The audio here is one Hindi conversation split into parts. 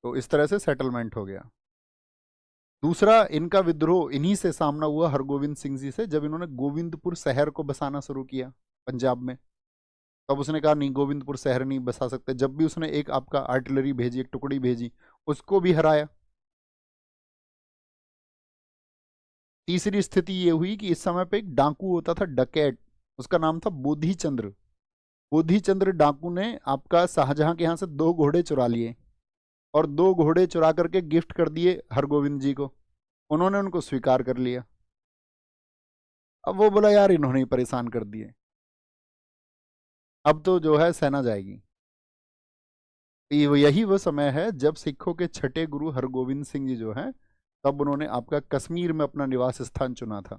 तो इस तरह से सेटलमेंट हो गया। दूसरा इनका विद्रोह इन्हीं से सामना हुआ हरगोविंद सिंह जी से, जब इन्होंने गोविंदपुर शहर को बसाना शुरू किया पंजाब में। तब उसने कहा नहीं, गोविंदपुर शहर नहीं बसा सकते। जब भी उसने एक आपका आर्टिलरी भेजी, एक टुकड़ी भेजी, उसको भी हराया। तीसरी स्थिति ये हुई कि इस समय पे एक डाकू होता था, डकैत, उसका नाम था बोधी चंद्र। बोधी चंद्र डाकू ने आपका शाहजहां के यहाँ से 2 घोड़े चुरा लिए और 2 घोड़े चुरा करके गिफ्ट कर दिए हरगोविंद जी को। उन्होंने उनको स्वीकार कर लिया। अब वो बोला यार इन्होंने ही परेशान कर दिए, अब तो जो है सेना जाएगी। यही वो समय है जब सिखों के छठे गुरु हरगोविंद सिंह जी जो हैं, तब उन्होंने आपका कश्मीर में अपना निवास स्थान चुना था,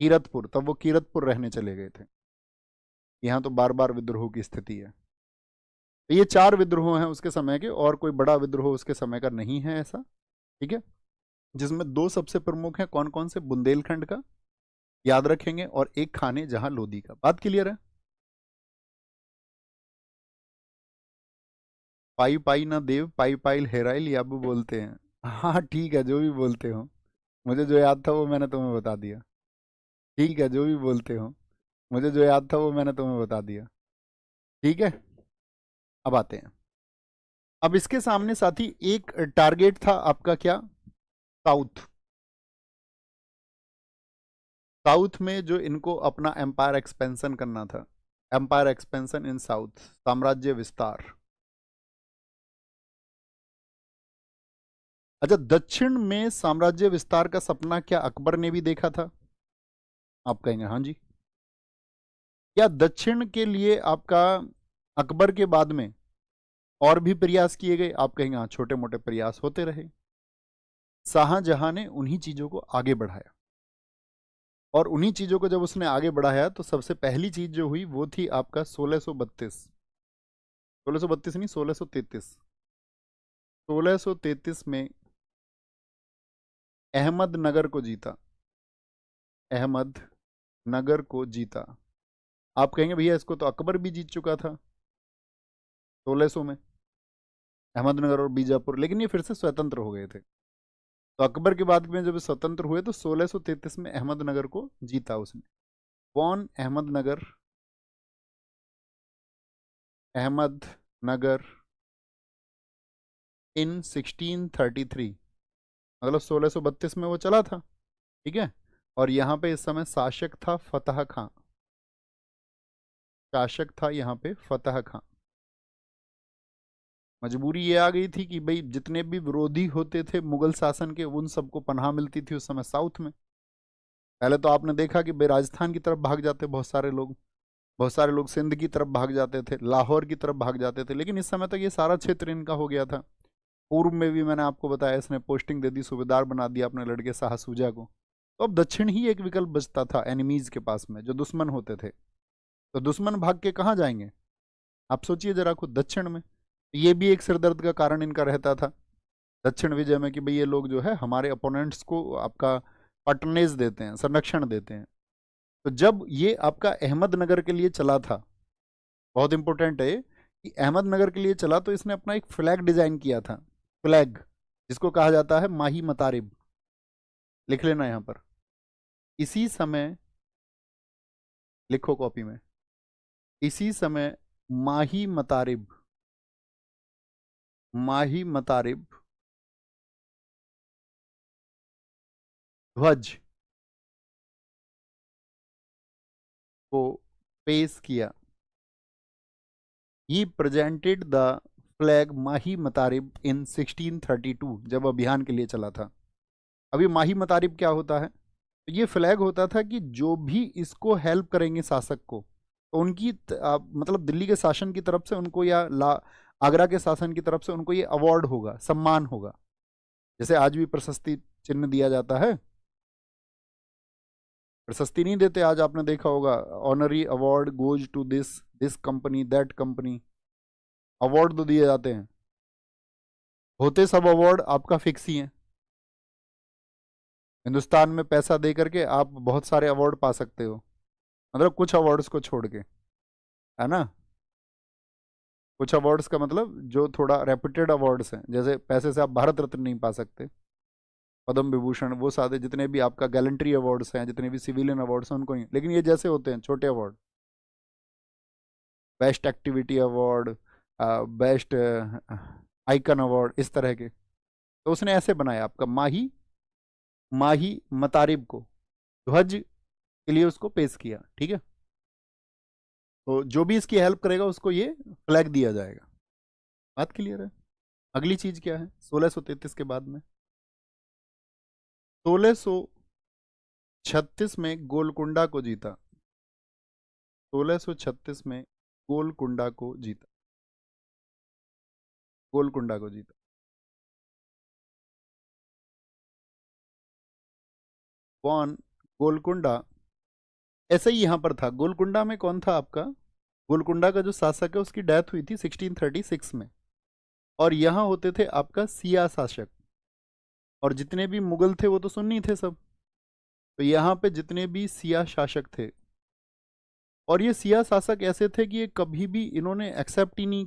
कीरतपुर। तब वो कीरतपुर रहने चले गए थे। यहाँ तो बार बार विद्रोह की स्थिति है। तो ये 4 विद्रोह हैं उसके समय के, और कोई बड़ा विद्रोह उसके समय का नहीं है ऐसा। ठीक है, जिसमें 2 सबसे प्रमुख हैं। कौन कौन से? बुंदेलखंड का याद रखेंगे, और एक खाने जहां लोधी का। बात क्लियर है? पाई पाई ना देव, पाई पाइल हेराइल, याबू बोलते हैं। हाँ ठीक है, जो भी बोलते हो, मुझे जो याद था वो मैंने तुम्हें बता दिया। ठीक है, जो भी बोलते हो, मुझे जो याद था वो मैंने तुम्हें बता दिया। ठीक है, अब आते हैं। अब इसके सामने साथी एक टारगेट था आपका, क्या? साउथ। साउथ में जो इनको अपना एम्पायर एक्सपेंशन करना था, एम्पायर एक्सपेंशन इन साउथ, साम्राज्य विस्तार। अच्छा, दक्षिण में साम्राज्य विस्तार का सपना क्या अकबर ने भी देखा था? आप कहेंगे हाँ जी। क्या दक्षिण के लिए आपका अकबर के बाद में और भी प्रयास किए गए? आप कहेंगे हाँ, छोटे मोटे प्रयास होते रहे। शाहजहां ने उन्हीं चीजों को आगे बढ़ाया, और उन्हीं चीजों को जब उसने आगे बढ़ाया तो सबसे पहली चीज जो हुई वो थी आपका 1632। 1632 नहीं, 1633। 1633 में अहमदनगर को जीता, अहमदनगर को जीता। आप कहेंगे भैया इसको तो अकबर भी जीत चुका था 1600 में, अहमदनगर और बीजापुर, लेकिन ये फिर से स्वतंत्र हो गए थे। तो अकबर के बाद में जब स्वतंत्र हुए तो 1633 में अहमदनगर को जीता उसने। कौन? अहमदनगर, अहमदनगर इन 1633, मतलब 1632 में वो चला था। ठीक है, और यहाँ पे इस समय शासक था फतह खां। शासक था यहाँ पे फतह खां। मजबूरी ये आ गई थी कि भाई जितने भी विरोधी होते थे मुगल शासन के, उन सबको पनाह मिलती थी उस समय साउथ में। पहले तो आपने देखा कि भाई राजस्थान की तरफ भाग जाते बहुत सारे लोग, बहुत सारे लोग सिंध की तरफ भाग जाते थे, लाहौर की तरफ भाग जाते थे, लेकिन इस समय तक ये सारा क्षेत्र इनका हो गया था। पूर्व में भी मैंने आपको बताया, इसने पोस्टिंग दे दी, सूबेदार बना दिया अपने लड़के शाह सूजा को। तो अब दक्षिण ही एक विकल्प बचता था एनिमीज के पास में, जो दुश्मन होते थे। तो दुश्मन भाग के कहाँ जाएंगे? आप सोचिए जरा खुद, दक्षिण में। ये भी एक सिरदर्द का कारण इनका रहता था दक्षिण विजय में, कि भाई ये लोग जो है हमारे अपोनेंट्स को आपका पटनेज देते हैं, संरक्षण देते हैं। तो जब ये आपका अहमदनगर के लिए चला था, बहुत इंपॉर्टेंट है कि अहमदनगर के लिए चला, तो इसने अपना एक फ्लैग डिजाइन किया था। फ्लैग, जिसको कहा जाता है माही मतारिब। लिख लेना यहां पर, इसी समय, लिखो कॉपी में, इसी समय माही मतारिब, माही मतारिब ध्वज को पेश किया। ही प्रेजेंटेड द फ्लैग माही मतारिब इन 1632, जब अभियान के लिए चला था। अभी माही मतारिब क्या होता है? तो ये फ्लैग होता था कि जो भी इसको हेल्प करेंगे शासक को, तो उनकी मतलब दिल्ली के शासन की तरफ से उनको, या आगरा के शासन की तरफ से उनको ये अवार्ड होगा, सम्मान होगा। जैसे आज भी प्रशस्ति चिन्ह दिया जाता है, प्रशस्ति नहीं देते आज, आपने देखा होगा, honorary award goes to this this company that company, award तो दिए जाते हैं। होते सब अवार्ड आपका फिक्स ही है। हिंदुस्तान में पैसा दे करके आप बहुत सारे अवार्ड पा सकते हो, मतलब कुछ अवार्ड्स को छोड़ के, है ना। कुछ अवार्ड्स का मतलब जो थोड़ा रेपुटेड अवार्ड्स हैं, जैसे पैसे से आप भारत रत्न नहीं पा सकते, पद्म विभूषण, वो सारे जितने भी आपका गैलेंट्री अवार्ड्स हैं, जितने भी सिविलियन अवार्ड्स हैं उनको नहीं, लेकिन ये जैसे होते हैं छोटे award, best activity award, best icon award, इस तरह के, तो उसने ऐसे बनाया आपका माही माही मतारिब को ध्वज के लिए उसको पेश किया, ठीक है। तो जो भी इसकी हेल्प करेगा उसको ये फ्लैग दिया जाएगा। बात क्लियर है। अगली चीज क्या है 1633 के बाद में, 1636 में गोलकुंडा को जीता, 1636 में गोलकुंडा को जीता, गोलकुंडा को जीता। कौन? गोलकुंडा। ऐसे ही यहां पर था, गोलकुंडा में कौन था आपका, गोलकुंडा का जो शासक है उसकी डेथ हुई थी 1636 में, और यहाँ होते थे आपका सिया शासक, और जितने भी मुगल थे वो तो सुन्नी थे सब, तो यहाँ पे जितने भी सिया शासक थे, और ये सिया शासक ऐसे थे कि ये कभी भी इन्होंने एक्सेप्ट ही नहीं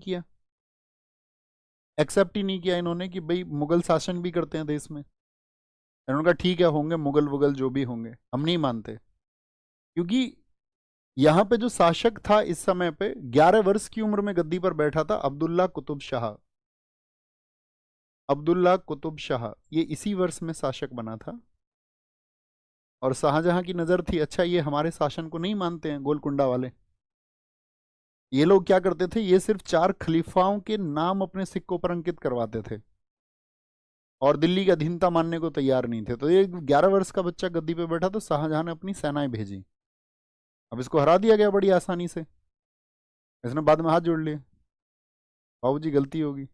किया इन्होंने कि भाई मुगल शासन भी करते हैं देश में। इन्होंने कहा ठीक है, होंगे मुगल वुगल जो भी होंगे, हम नहीं मानते, क्योंकि यहाँ पे जो शासक था इस समय पे 11 वर्ष की उम्र में गद्दी पर बैठा था अब्दुल्ला कुतुब शाह। अब्दुल्ला कुतुब शाह ये इसी वर्ष में शासक बना था, और शाहजहां की नजर थी अच्छा ये हमारे शासन को नहीं मानते हैं गोलकुंडा वाले। ये लोग क्या करते थे, ये सिर्फ 4 खलीफाओं के नाम अपने सिक्कों पर अंकित करवाते थे, और दिल्ली की अधीनता मानने को तैयार नहीं थे। तो ये 11 वर्ष का बच्चा गद्दी पे बैठा तो शाहजहां ने अपनी सेनाएं भेजी, अब इसको हरा दिया गया बड़ी आसानी से। इसने बाद में हाथ जोड़ लिए, बाबू जी गलती होगी।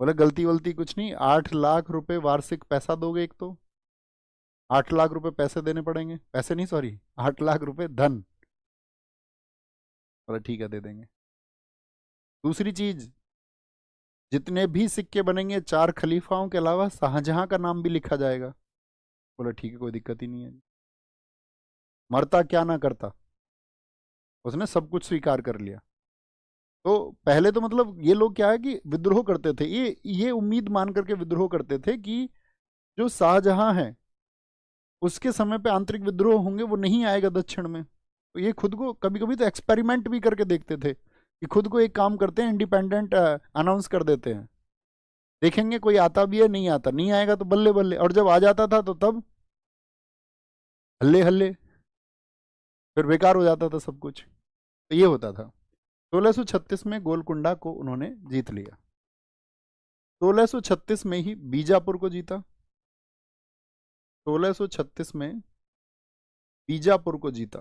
बोले गलती वलती कुछ नहीं, 8 लाख रुपए वार्षिक पैसा दोगे, एक तो 8 लाख रुपए पैसे देने पड़ेंगे, पैसे नहीं सॉरी, 8 लाख रुपए धन। बोले ठीक है दे देंगे। दूसरी चीज, जितने भी सिक्के बनेंगे 4 खलीफाओं के अलावा शाहजहां का नाम भी लिखा जाएगा। बोले ठीक है कोई दिक्कत ही नहीं है, मरता क्या ना करता, उसने सब कुछ स्वीकार कर लिया। तो पहले तो मतलब ये लोग क्या है कि विद्रोह करते थे, ये उम्मीद मान करके विद्रोह करते थे कि जो शाहजहां है उसके समय पे आंतरिक विद्रोह होंगे, वो नहीं आएगा दक्षिण में। तो ये खुद को कभी कभी तो एक्सपेरिमेंट भी करके देखते थे कि खुद को एक काम करते हैं, इंडिपेंडेंट अनाउंस कर देते हैं, देखेंगे कोई आता भी है, नहीं आता, नहीं आएगा तो बल्ले बल्ले, और जब आ जाता था तो तब हल्ले हल्ले, फिर बेकार हो जाता था सब कुछ। तो ये होता था। 1636 में गोलकुंडा को उन्होंने जीत लिया, 1636 में ही बीजापुर को जीता, 1636 में बीजापुर को जीता।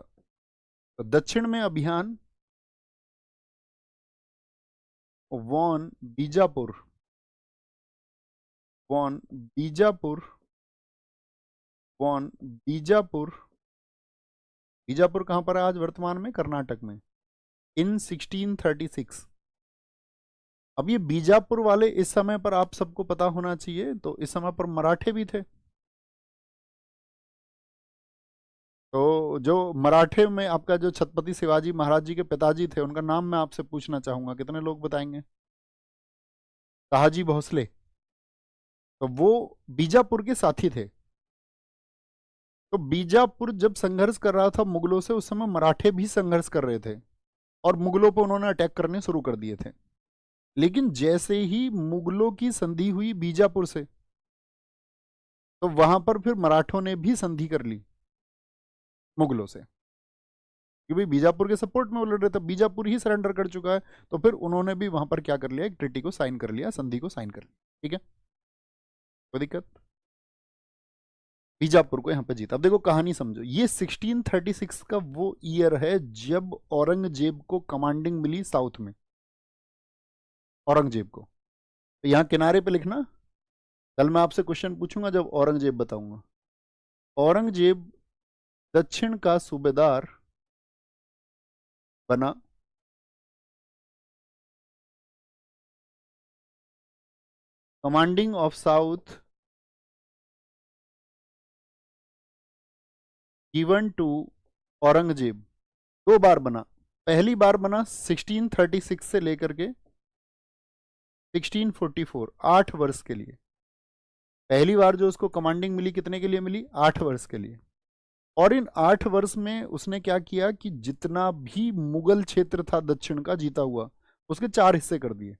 तो दक्षिण में अभियान won Bijapur, won Bijapur, won Bijapur. Bijapur कहां पर है आज वर्तमान में? कर्नाटक में, इन 1636। अब ये बीजापुर वाले इस समय पर आप सबको पता होना चाहिए, तो इस समय पर मराठे भी थे। तो जो मराठे में आपका जो छत्रपति शिवाजी महाराज जी के पिताजी थे, उनका नाम मैं आपसे पूछना चाहूंगा, कितने लोग बताएंगे? ताहाजी भोसले। तो वो बीजापुर के साथी थे। तो बीजापुर जब संघर्ष कर रहा था मुगलों से, उस समय मराठे भी संघर्ष कर रहे थे, और मुगलों पर उन्होंने अटैक करने शुरू कर दिए थे। लेकिन जैसे ही मुगलों की संधि हुई बीजापुर से, तो वहां पर फिर मराठों ने भी संधि कर ली मुगलों से, क्योंकि बीजापुर के सपोर्ट में वो लड़ रहे थे, बीजापुर ही सरेंडर कर चुका है। तो फिर उन्होंने भी वहां पर क्या कर लिया, एक ट्रिटी को साइन कर लिया, संधि को साइन कर लिया, ठीक है, कोई दिक्कत। बीजापुर को यहां पे जीता। अब देखो कहानी समझो, ये 1636 का वो ईयर है जब औरंगजेब को कमांडिंग मिली साउथ में, औरंगजेब को। तो यहाँ किनारे पे लिखना, कल मैं आपसे क्वेश्चन पूछूंगा जब औरंगजेब बताऊंगा। औरंगजेब दक्षिण का सूबेदार बना, commanding of south given to Aurangzeb, 2 बार बना। पहली बार बना 1636 से लेकर के 1644, 8 वर्ष के लिए। पहली बार जो उसको कमांडिंग मिली कितने के लिए मिली? 8 वर्ष के लिए। और इन 8 वर्ष में उसने क्या किया कि जितना भी मुगल क्षेत्र था दक्षिण का जीता हुआ, उसके 4 हिस्से कर दिए।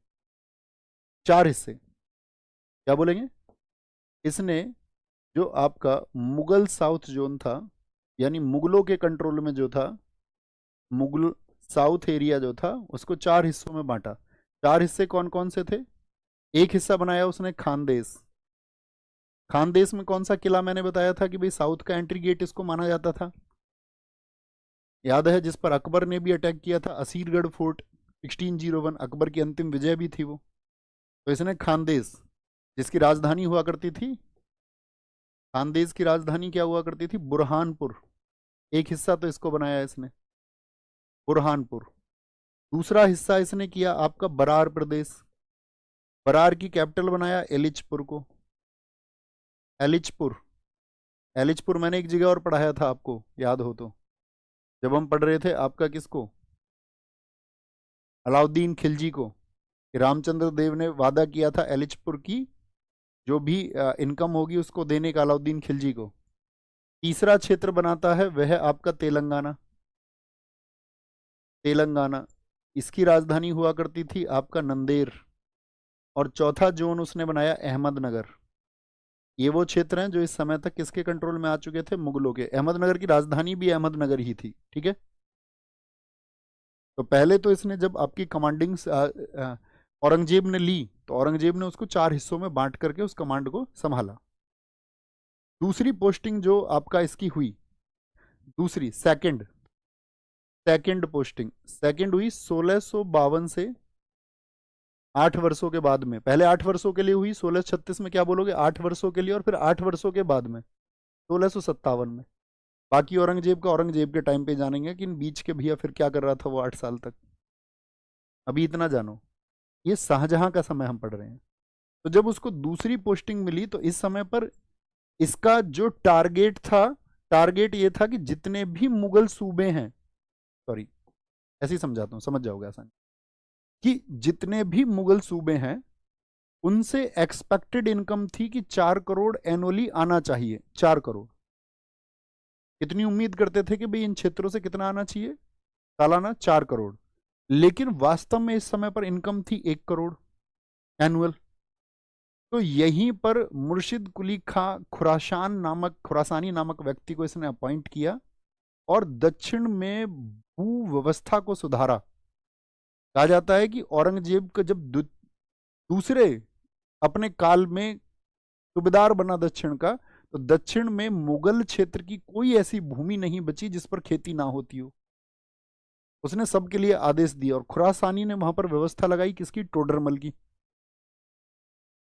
4 हिस्से क्या बोलेंगे? इसने जो आपका मुगल साउथ जोन था, यानी मुगलों के कंट्रोल में जो था, मुगल साउथ एरिया जो था, उसको 4 हिस्सों में बांटा। 4 हिस्से कौन कौन से थे? एक हिस्सा बनाया उसने खानदेश। खानदेश में कौन सा किला मैंने बताया था कि भाई साउथ का एंट्री गेट इसको माना जाता था? याद है, जिस पर अकबर ने भी अटैक किया था, असीरगढ़ फोर्ट 1601, अकबर की अंतिम विजय भी थी वो। तो इसने खानदेश, जिसकी राजधानी हुआ करती थी, खानदेश की राजधानी क्या हुआ करती थी? बुरहानपुर। एक हिस्सा तो इसको बनाया इसने, बुरहानपुर। दूसरा हिस्सा इसने किया आपका बरार प्रदेश। बरार की कैपिटल बनाया एलिचपुर को। एलिचपुर, एलिचपुर मैंने एक जगह और पढ़ाया था आपको, याद हो तो, जब हम पढ़ रहे थे आपका किसको, अलाउद्दीन खिलजी को, कि रामचंद्र देव ने वादा किया था एलिचपुर की जो भी इनकम होगी उसको देने का अलाउद्दीन खिलजी को। तीसरा क्षेत्र बनाता है वह है आपका तेलंगाना। तेलंगाना, इसकी राजधानी हुआ करती थी आपका नंदेर। और चौथा जोन उसने बनाया अहमदनगर। ये वो क्षेत्र हैं जो इस समय तक किसके कंट्रोल में आ चुके थे? मुगलों के। अहमदनगर की राजधानी भी अहमदनगर ही थी, ठीक है। तो पहले तो इसने जब आपकी कमांडिंग औरंगजेब ने ली, तो औरंगजेब ने उसको 4 हिस्सों में बांट करके उस कमांड को संभाला। दूसरी पोस्टिंग जो आपका इसकी हुई, दूसरी सेकंड सेकंड पोस्टिंग, सेकंड हुई 1652 से 8 वर्षों के बाद में। पहले 8 वर्षों के लिए हुई 1636 में, क्या बोलोगे? 8 वर्षों के लिए। और फिर 8 वर्षों के बाद में 1657 में। बाकी औरंगजेब का औरंगजेब के टाइम पे जानेंगे कि इन बीच के भैया फिर क्या कर रहा था वो 8 साल तक। अभी इतना जानो, ये शाहजहां का समय हम पढ़ रहे हैं। तो जब उसको दूसरी पोस्टिंग मिली तो इस समय पर इसका जो टारगेट था, टारगेट ये था कि जितने भी मुगल सूबे हैं, सॉरी ऐसे ही समझाता हूं, समझ जाओगे आसानी, कि जितने भी मुगल सूबे हैं उनसे एक्सपेक्टेड इनकम थी कि 4 करोड़ एनुअली आना चाहिए। 4 करोड़ कितनी उम्मीद करते थे कि भाई इन क्षेत्रों से कितना आना चाहिए सालाना? 4 करोड़। लेकिन वास्तव में इस समय पर इनकम थी 1 करोड़ एनुअल। तो यहीं पर मुर्शिद कुली खां खुरासानी नामक व्यक्ति को इसने अपॉइंट किया और दक्षिण में भू व्यवस्था को सुधारा। कहा जाता है कि औरंगजेब का जब दूसरे अपने काल में सूबेदार बना दक्षिण का, तो दक्षिण में मुगल क्षेत्र की कोई ऐसी भूमि नहीं बची जिस पर खेती ना होती हो। उसने सबके लिए आदेश दिया और खुरासानी ने वहां पर व्यवस्था लगाई किसकी? टोडरमल की।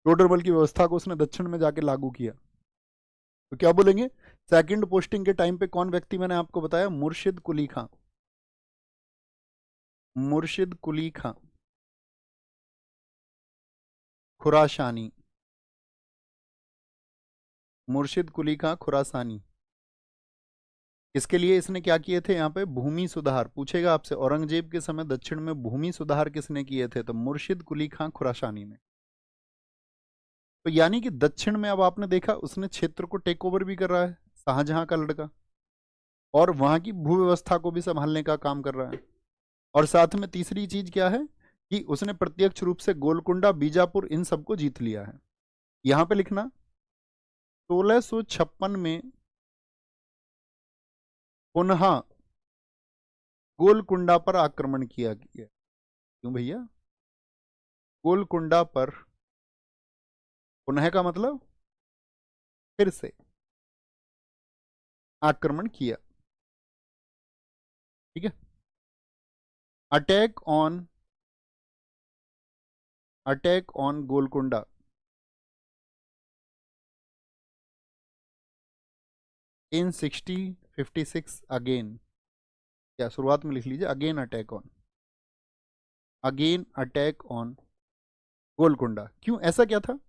टोडरमल की व्यवस्था को उसने दक्षिण में जाके लागू किया। तो क्या बोलेंगे? सेकंड पोस्टिंग के टाइम पे कौन व्यक्ति मैंने आपको बताया? मुर्शिद कुली खां। मुर्शिद कुली खां खुरासानी, मुर्शिद कुली खां खुरासानी। इसके लिए इसने क्या किए थे? यहाँ पे भूमि सुधार पूछेगा आपसे। औरंगजेब के समय दक्षिण में भूमि सुधार किसने किए थे? तो मुर्शिद कुली खां खुरासानी ने। तो यानी कि दक्षिण में अब आपने देखा उसने क्षेत्र को टेक ओवर भी कर रहा है, शाहजहां का लड़का, और वहां की भू व्यवस्था को भी संभालने का काम कर रहा है। और साथ में तीसरी चीज क्या है कि उसने प्रत्यक्ष रूप से गोलकुंडा, बीजापुर, इन सबको जीत लिया है। यहां पे लिखना 1656 में पुनः गोलकुंडा पर आक्रमण किया गया। क्यों भैया? गोलकुंडा पर पुनः का मतलब फिर से आक्रमण किया, ठीक है। Attack on Golconda in 1656 again, या शुरुआत में लिख लीजिए अगेन अटैक ऑन गोलकुंडा। क्यों, ऐसा क्या था?